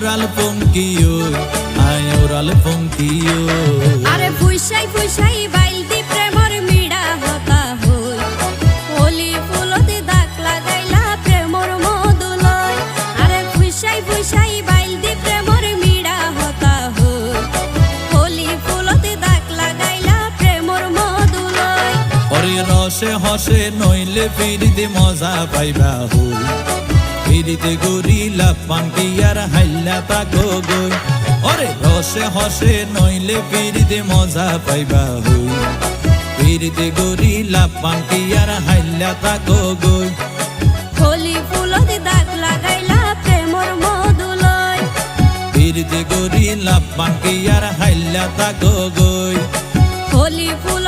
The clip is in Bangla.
ওরাল পঙ্কিও আয় ওরাল পঙ্কিও আরে ফুইসাই ফুইসাই বাইলতি প্রেমর মিড়া হতা হই হোলি ফুলতে দাগ লাগাইলা প্রেমর মধুলয় আরে ফুইসাই ফুইসাই বাইলতি প্রেমর মিড়া হতা হই হোলি ফুলতে দাগ লাগাইলা প্রেমর মধুলয় ওরে রসে হসে নইলে ফিরিতে মজা পাইবা হই ফিরিতে গরিলা পাঙ্কিয়ার হাইলা তাকো গই ওরে রসে হসে নইলে ফিরিতে মজা পাইবা হই ফিরিতে গরিলা পাঙ্কিয়ার হাইলা তাকো গই হোলি ফুলতে দাগ লাগাইলা প্রেমর মধুলয় ফিরিতে গরিলা পাঙ্কিয়ার হাইলা তাকো গই হোলি ফুল